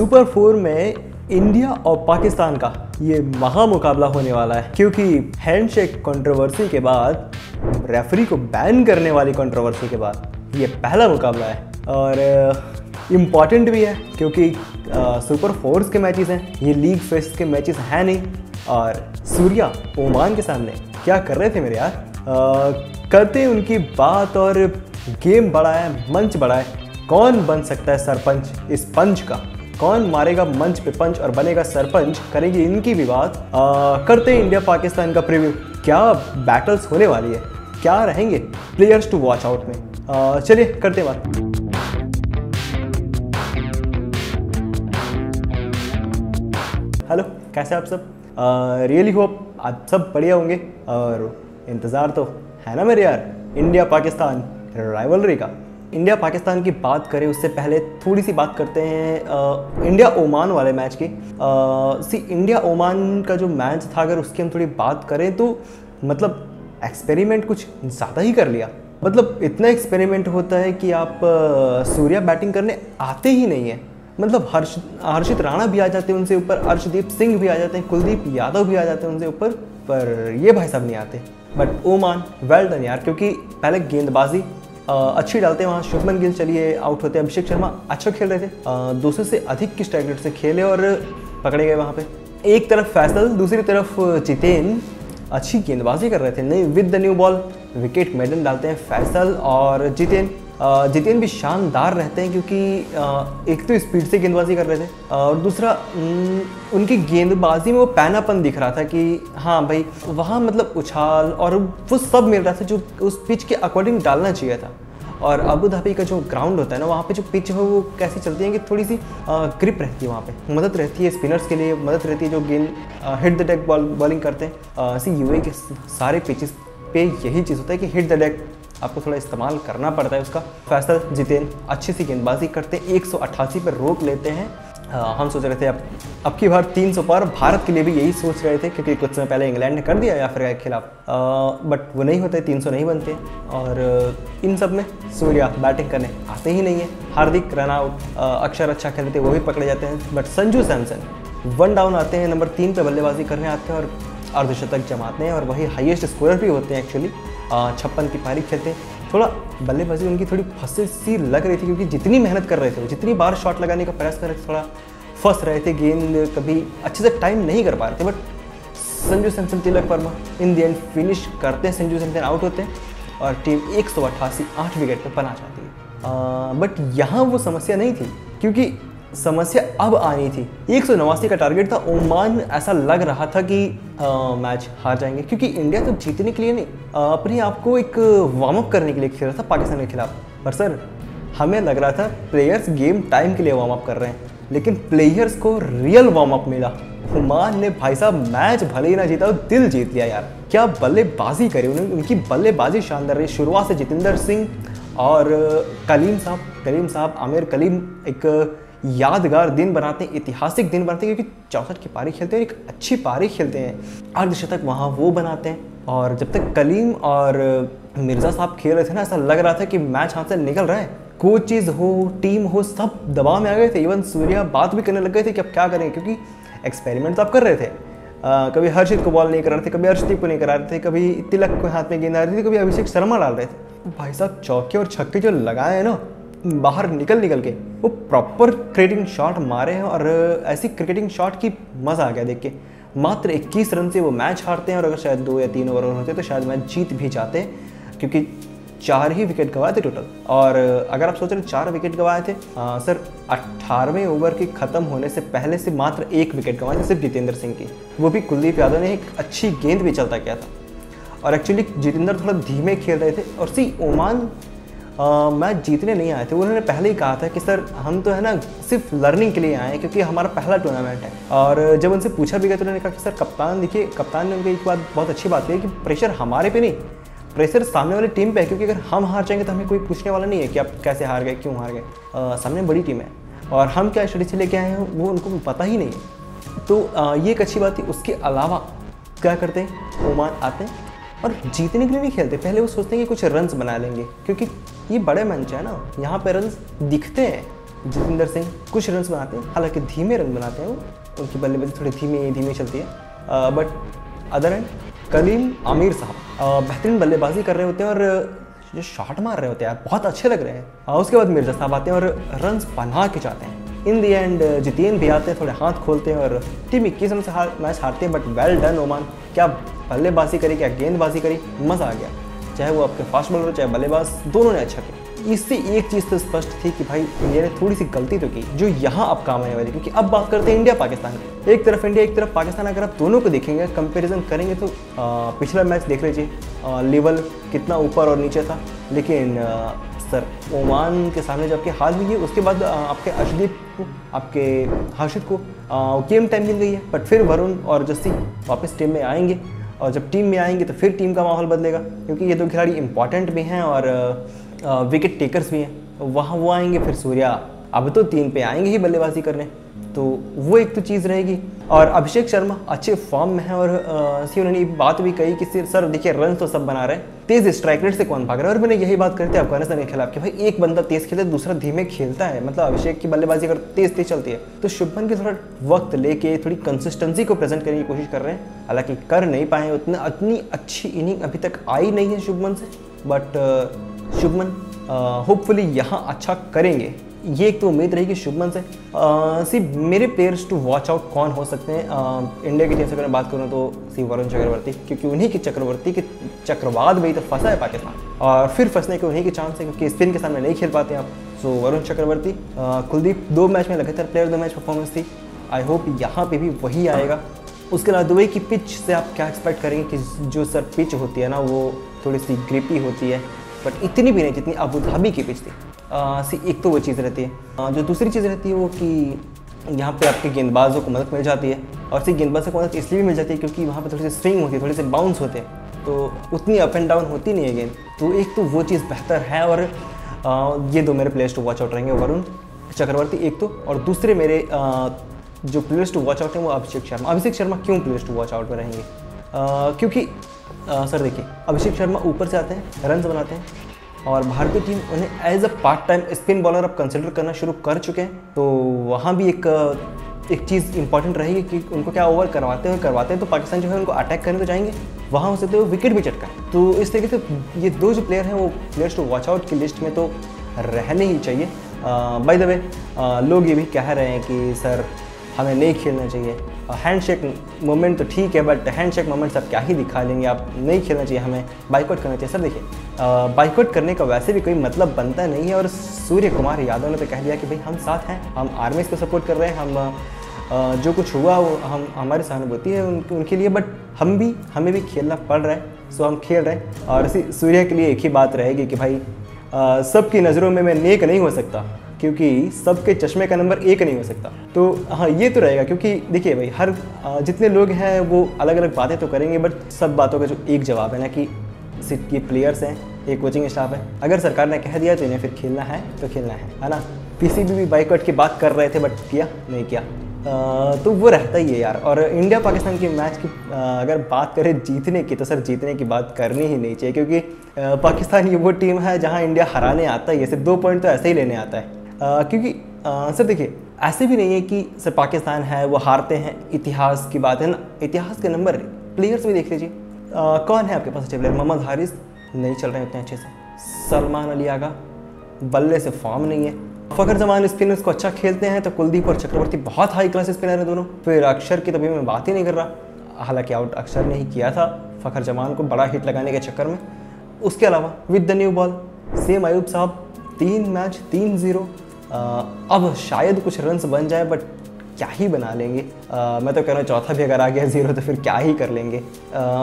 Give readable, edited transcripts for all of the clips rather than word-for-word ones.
Super 4 में India और पाकिस्तान का ये महा मुकाबला होने वाला है, क्योंकि हैंडशेक कंट्रोवर्सी के बाद, रेफरी को बैन करने वाली कंट्रोवर्सी के बाद ये पहला मुकाबला है। और इम्पॉर्टेंट भी है क्योंकि सुपर 4 के मैचेस हैं, ये लीग फेस्ट के मैचेस हैं नहीं। और सूर्या ओमान के सामने क्या कर रहे थे मेरे यार। करते हैं उनकी बात। और गेम बड़ा है, मंच बड़ा है। कौन बन सकता है सरपंच इस पंच का, कौन मारेगा मंच पे पंच और बनेगा सरपंच, करेंगे इनकी भी बात। करते हैं इंडिया पाकिस्तान का प्रीव्यू। क्या बैटल्स होने वाली है, क्या रहेंगे प्लेयर्स टू वॉच आउट में। चलिए करते हैं बात। हेलो, कैसे आप सब। रियली होप आप सब बढ़िया होंगे। और इंतज़ार तो है ना मेरे यार, इंडिया पाकिस्तान राइवलरी का। इंडिया पाकिस्तान की बात करें उससे पहले थोड़ी सी बात करते हैं इंडिया ओमान वाले मैच की। इंडिया ओमान का जो मैच था, अगर उसकी हम थोड़ी बात करें तो मतलब एक्सपेरिमेंट कुछ ज़्यादा ही कर लिया। मतलब इतना एक्सपेरिमेंट होता है कि आप सूर्या बैटिंग करने आते ही नहीं है। मतलब हर्षित राणा भी आ जाते हैं उनसे ऊपर, अर्शदीप सिंह भी आ जाते हैं, कुलदीप यादव भी आ जाते हैं उनसे ऊपर, पर ये भाई साहब नहीं आते। बट ओमान वेल डन यार, क्योंकि पहले गेंदबाजी अच्छी डालते हैं वहाँ। शुभमन गिल चलिए आउट होते हैं, अभिषेक शर्मा अच्छा खेल रहे थे, 200 से अधिक की स्ट्राइक रेट से खेले और पकड़े गए वहाँ पे। एक तरफ फैसल, दूसरी तरफ जितेन अच्छी गेंदबाजी कर रहे थे। नहीं, with the new ball wicket maiden डालते हैं फैसल और जितेन भी शानदार रहते हैं, क्योंकि एक तो स्पीड से गेंदबाजी कर रहे थे और दूसरा उनकी गेंदबाजी में वो पैनापन दिख रहा था कि हाँ भाई वहाँ मतलब उछाल और वो सब मिल रहा था जो उस पिच के अकॉर्डिंग डालना चाहिए था। और अबू धाबी का जो ग्राउंड होता है ना, वहाँ पे जो पिच है वो कैसी चलती है कि थोड़ी सी ग्रिप रहती है, वहाँ पे मदद रहती है स्पिनर्स के लिए, मदद रहती है जो गेंद हिट द डेक बॉलिंग करते हैं। यूएई के सारे पिचेस पे यही चीज़ होता है कि हिट द डेक आपको थोड़ा इस्तेमाल करना पड़ता है उसका। फैसल जितेन अच्छी सी गेंदबाजी करते हैं, 188 पर रोक लेते हैं। हम सोच रहे थे अब की बार 300 पर, भारत के लिए भी यही सोच रहे थे क्योंकि कुछ समय पहले इंग्लैंड ने कर दिया या अफ्रीका के खिलाफ, बट वो नहीं होते, 300 नहीं बनते। और इन सब में सूर्या बैटिंग करने आते ही नहीं है। हार्दिक रन आउट, अक्षर अच्छा खेलते वो भी पकड़े जाते हैं। बट संजू सैमसन 1 डाउन आते हैं, नंबर 3 पे बल्लेबाजी करने आते हैं और अर्धशतक जमाते हैं और वही हाईएस्ट स्कोरर भी होते हैं एक्चुअली। 56 की पारी खेलते हैं। थोड़ा बल्लेबाजी उनकी थोड़ी फंसी सी लग रही थी, क्योंकि जितनी मेहनत कर रहे थे, जितनी बार शॉट लगाने का प्रयास कर रहे थे, थोड़ा फंस रहे थे, गेंद कभी अच्छे से टाइम नहीं कर पा रहे थे। But Sanju Samson, Tilak Varma in the and finish करते हैं। संजू सैमसन आउट होते हैं और टीम 188 8 विकेट पर बना जाती है। बट यहाँ वो समस्या नहीं थी, क्योंकि समस्या अब आनी थी। 189 का टारगेट था। ओमान ऐसा लग रहा था कि मैच हार जाएंगे, क्योंकि इंडिया तो जीतने के लिए नहीं, अपने आप को एक वार्म अप करने के लिए खेल रहा था पाकिस्तान के खिलाफ। पर सर हमें लग रहा था प्लेयर्स गेम टाइम के लिए वार्म अप कर रहे हैं, लेकिन प्लेयर्स को रियल वार्म अप मिला। ओमान ने भाई साहब मैच भले ही ना जीता, दिल जीत लिया यार। क्या बल्लेबाजी करी उन्होंने, उनकी बल्लेबाजी शानदार रही। शुरुआत से जितेंद्र सिंह और कलीम साहब आमिर कलीम एक यादगार दिन बनाते हैं, ऐतिहासिक दिन बनाते हैं, क्योंकि 64 की पारी खेलते हैं, एक अच्छी पारी खेलते हैं। अर्धशतक वहाँ वो बनाते हैं। और जब तक कलीम और मिर्ज़ा साहब खेल रहे थे ना, ऐसा लग रहा था कि मैच हाथ से निकल रहा है। कोचेज हो, टीम हो, सब दबाव में आ गए थे। इवन सूर्या बात भी करने लग गए थे कि अब क्या करें, क्योंकि एक्सपेरिमेंट तो आप कर रहे थे। कभी हर्षित को बॉल नहीं करा रहे थे, कभी अर्शदीप को नहीं करा रहे थे, कभी तिलक को हाथ में गेंद आ रही थी, कभी अभिषेक शर्मा डाल रहे थे। भाई साहब चौके और छक्के जो लगाए हैं ना बाहर निकल के, वो प्रॉपर क्रिकेटिंग शॉट मारे हैं। और ऐसी क्रिकेटिंग शॉट की मज़ा आ गया देख के। मात्र 21 रन से वो मैच हारते हैं, और अगर शायद 2 या 3 ओवर होते तो शायद मैच जीत भी जाते, क्योंकि 4 ही विकेट गंवाए थे टोटल। और अगर आप सोच रहे 4 विकेट गंवाए थे, सर 18वें ओवर के ख़त्म होने से पहले से मात्र 1 विकेट गंवाए थे, सिर्फ जितेंद्र सिंह की, वो भी कुलदीप यादव ने एक अच्छी गेंद भी चलता किया था। और एक्चुअली जितेंद्र थोड़ा धीमे खेल रहे थे। और ओमान मैच जीतने नहीं आए थे। उन्होंने पहले ही कहा था कि सर हम तो है ना सिर्फ लर्निंग के लिए आए हैं, क्योंकि हमारा पहला टूर्नामेंट है। और जब उनसे पूछा भी गया तो उन्होंने कहा कि सर कप्तान, देखिए कप्तान ने उनकी एक बात बहुत अच्छी बात कही कि प्रेशर हमारे पे नहीं, प्रेशर सामने वाली टीम पे है, क्योंकि अगर हम हार जाएंगे तो हमें कोई पूछने वाला नहीं है कि आप कैसे हार गए, क्यों हार गए। सामने बड़ी टीम है और हम क्या स्ट्रेटेजी लेके आए हैं वो उनको पता ही नहीं है। तो ये एक अच्छी बात थी। उसके अलावा क्या करते हैं, ओमान आते हैं और जीतने के लिए नहीं खेलते। पहले वो सोचते हैं कि कुछ रन्स बना लेंगे, क्योंकि ये बड़े मंच है ना, यहाँ पे रन्स दिखते हैं। जतिंदर सिंह कुछ रन्स बनाते हैं, हालांकि धीमे रन बनाते हैं वो, उनकी बल्लेबाजी थोड़ी धीमी चलती है। But other end Kaleem Aamir साहब बेहतरीन बल्लेबाजी कर रहे होते हैं और जो शॉट मार रहे होते हैं यार बहुत अच्छे लग रहे हैं। उसके बाद मिर्जा साहब आते हैं और रन्स बना के जाते हैं। इन दी एंड जितेन भी आते हैं, थोड़े हाथ खोलते हैं और टीम 21 रन से मैच हारते हैं। बट वेल डन ओमान, क्या बल्लेबाजी करी, क्या गेंदबाजी करी, मज़ा आ गया। चाहे वो आपके फास्ट बॉलर चाहे बल्लेबाज, दोनों ने अच्छा किया। इससे एक चीज़ तो स्पष्ट थी कि भाई इंडिया ने थोड़ी सी गलती तो की जो यहाँ अब काम आने वाली, क्योंकि अब बात करते हैं इंडिया पाकिस्तान की। एक तरफ इंडिया एक तरफ पाकिस्तान, अगर आप दोनों को देखेंगे कंपैरिजन करेंगे तो पिछला मैच देख लीजिए, लेवल कितना ऊपर और नीचे था। लेकिन सर ओमान के सामने जब आपके हार हुई है उसके बाद आपके अर्शदीप को, आपके हर्षित को गेम टाइम मिल गई है। बट फिर वरुण और जस्सी वापस टीम में आएंगे और जब टीम में आएंगे तो फिर टीम का माहौल बदलेगा, क्योंकि ये दो खिलाड़ी इंपॉर्टेंट भी हैं और विकेट टेकर्स भी हैं। वहाँ वो आएंगे, फिर सूर्या अब तो 3 पे आएंगे ही बल्लेबाजी करने, तो वो एक तो चीज़ रहेगी। और अभिषेक शर्मा अच्छे फॉर्म में है और उन्होंने बात भी कही कि सर देखिए रन तो सब बना रहे हैं, तेज़ स्ट्राइक रेट से कौन भाग रहा है। और मैंने यही बात करते हैं अफगानिस्तान के खिलाफ कि भाई एक बंदा तेज़ खेलता है दूसरा धीमे खेलता है। मतलब अभिषेक की बल्लेबाजी अगर तेज़ चलती है तो शुभमन की थोड़ा वक्त लेके थोड़ी कंसिस्टेंसी को प्रेजेंट करने की कोशिश कर रहे हैं, हालांकि कर नहीं पाए। उतनी अच्छी इनिंग अभी तक आई नहीं है शुभमन से, बट शुभमन होपफुली यहाँ अच्छा करेंगे, ये एक तो उम्मीद रहेगी शुभमन से। सिर्फ मेरे प्लेयर्स टू वॉच आउट कौन हो सकते हैं इंडिया की टीम से अगर मैं बात करूँ तो सिर्फ वरुण चक्रवर्ती, क्योंकि उन्हीं की चक्रवर्ती के चक्रवात में ही तो फंसा है पाकिस्तान और फिर फंसने के उन्हीं के चांस है, क्योंकि स्पिन के सामने नहीं खेल पाते आप। सो वरुण चक्रवर्ती, कुलदीप 2 मैच में लगातार प्लेयर 2 मैच परफॉर्मेंस थी, आई होप यहाँ पे भी वही आएगा। उसके अलावा दुबई की पिच से आप क्या एक्सपेक्ट करेंगे कि जो सर पिच होती है ना वो थोड़ी सी ग्रिपी होती है, बट इतनी भी नहीं जितनी अबू धाबी की पिच थी। एक तो वो चीज़ रहती है। जो दूसरी चीज़ रहती है वो कि यहाँ पे आपके गेंदबाजों को मदद मिल जाती है, और सिर्फ गेंदबाजों को मदद इसलिए भी मिल जाती है क्योंकि वहाँ पे थोड़ी सी स्विंग होती है, थोड़े से बाउंस होते हैं, तो उतनी अप एंड डाउन होती नहीं है गेंद। तो एक तो वो चीज़ बेहतर है। और ये 2 मेरे प्लेयर्स टू वॉच आउट रहेंगे, वरुण चक्रवर्ती एक तो, और दूसरे मेरे जो प्लेयर्स टू वॉच आउट हैं वो अभिषेक शर्मा। अभिषेक शर्मा क्यों प्लेयर्स टू वॉच आउट में रहेंगे? क्योंकि सर देखिए अभिषेक शर्मा ऊपर से आते हैं, रन्स बनाते हैं, और भारतीय टीम उन्हें as a part time spin bowler अब कंसिडर करना शुरू कर चुके हैं। तो वहाँ भी एक चीज़ इंपॉर्टेंट रहेगी कि उनको क्या ओवर करवाते हैं तो पाकिस्तान जो है उनको अटैक करने तो जाएंगे, वहाँ हो सकते हो विकेट भी चटकाएं। तो इस तरीके से ये 2 जो प्लेयर हैं वो प्लेयर्स टू वॉच आउट की लिस्ट में तो रहने ही चाहिए। बाय द वे लोग ये भी कह रहे हैं कि सर हमें नहीं खेलना चाहिए, हैंडशेक मोमेंट तो ठीक है, बट हैंडशेक मोमेंट्स आप क्या ही दिखा लेंगे, आप नहीं खेलना चाहिए, हमें बाइकआउट करना चाहिए। सर देखिए बाइकआउट करने का वैसे भी कोई मतलब बनता नहीं है, और सूर्य कुमार यादव ने तो कह दिया कि भाई हम साथ हैं, हम आर्मीज को सपोर्ट कर रहे हैं, हम जो कुछ हुआ वो हमारी सहानुभूति है उनके लिए, बट हमें भी खेलना पड़ रहा है, सो हम खेल रहे हैं। और सूर्य के लिए एक ही बात रहेगी कि भाई सबकी नज़रों में मैं नेक नहीं हो सकता, क्योंकि सबके चश्मे का नंबर 1 नहीं हो सकता। तो हाँ ये तो रहेगा, क्योंकि देखिए भाई हर जितने लोग हैं वो अलग अलग बातें तो करेंगे, बट सब बातों का जो एक जवाब है ना कि सिर्फ ये प्लेयर्स हैं, एक कोचिंग स्टाफ है, अगर सरकार ने कह दिया तो इन्हें फिर खेलना है तो खेलना है ना। पीसीबी भी बाइकआउट की बात कर रहे थे बट किया नहीं किया, तो वो रहता ही है यार। और इंडिया पाकिस्तान की मैच की अगर बात करें जीतने की, तो सर जीतने की बात करनी ही नहीं चाहिए, क्योंकि पाकिस्तान ये वो टीम है जहां इंडिया हराने आता है, सिर्फ 2 पॉइंट तो ऐसे ही लेने आता है। क्योंकि सर देखिए ऐसे भी नहीं है कि सर पाकिस्तान है वो हारते हैं, इतिहास की बात है ना, इतिहास के नंबर प्लेयर्स भी देख लीजिए। कौन है आपके पास अच्छे प्लेयर? मोहम्मद हारिस नहीं चल रहे उतने अच्छे से, सलमान अली आगा बल्ले से फॉर्म नहीं है, फ़खर जमान स्पिनर्स को अच्छा खेलते हैं, तो कुलदीप और चक्रवर्ती बहुत हाई क्लास स्पिनर हैं दोनों। फिर अक्षर की तो मैं बात ही नहीं कर रहा, हालांकि आउट अक्षर ने ही किया था फ़खर जमान को बड़ा हिट लगाने के चक्कर में। उसके अलावा with the new ball same Ayub साहब 3 मैच 3-0, अब शायद कुछ रन्स बन जाए, बट क्या ही बना लेंगे। मैं तो कह रहा हूँ चौथा भी अगर आ गया 0 तो फिर क्या ही कर लेंगे।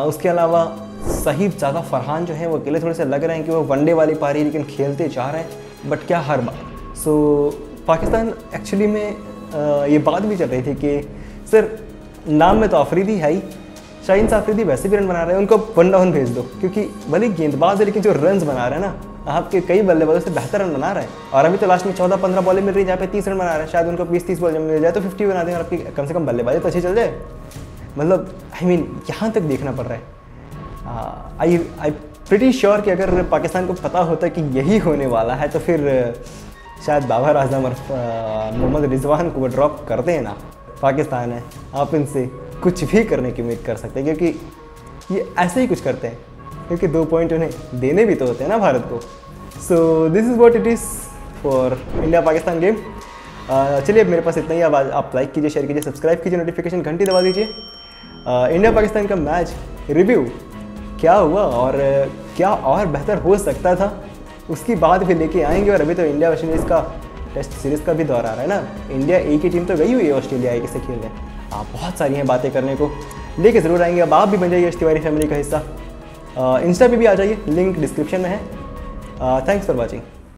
उसके अलावा सहीब ज़्यादा फरहान जो है वो अकेले थोड़े से लग रहे हैं कि वो वनडे वाली पारी लेकिन खेलते जा रहे हैं, बट क्या हर बार। सो पाकिस्तान एक्चुअली में ये बात भी चल रही थी कि सर नाम में तो अफरीदी है ही, शाहीन अफरीदी वैसे भी रन बना रहे हैं, उनको 1 डाउन भेज दो, क्योंकि भले गेंदबाज है लेकिन जो रन्स बना रहे हैं ना आपके कई बल्लेबाजों से बेहतर रन बना रहे हैं। और अभी तो लास्ट में 14-15 बॉलें मिल रही है जहाँ पे 30 रन बना रहे हैं, शायद उनको 20-30 बॉल जब मिल जाए तो 50 बना दें और आपकी कम से कम बल्लेबाजी तो अच्छी चल जाए। मतलब आई मीन यहाँ तक देखना पड़ रहा है। आई प्रिटी श्योर कि अगर पाकिस्तान को पता होता कि यही होने वाला है तो फिर शायद बाबर आजम और मोहम्मद रिजवान को वो ड्रॉप करते हैं ना, पाकिस्तान है, आप इनसे कुछ भी करने की उम्मीद कर सकते हैं, क्योंकि ये ऐसे ही कुछ करते हैं, क्योंकि 2 पॉइंट उन्हें देने भी तो होते हैं ना भारत को। So this is what it is for India Pakistan game. चलिए अब मेरे पास इतना ही। अब आप लाइक कीजिए, शेयर कीजिए, सब्सक्राइब कीजिए, नोटिफिकेशन घंटी दबा दीजिए। इंडिया पाकिस्तान का मैच रिव्यू क्या हुआ और क्या और बेहतर हो सकता था, उसकी बात भी लेके आएंगे। और अभी तो इंडिया वेस्ट इंडीज़ का टेस्ट सीरीज़ का भी दौर आ रहा है ना। इंडिया ए की टीम तो गई हुई है ऑस्ट्रेलिया ए से खेलने। बहुत सारी हैं बातें करने को, लेके ज़रूर आएंगे। अब आप भी बन जाइए तिवारी फैमिली का हिस्सा। इंस्टा पे भी आ जाइए, लिंक डिस्क्रिप्शन में है। Thanks for watching.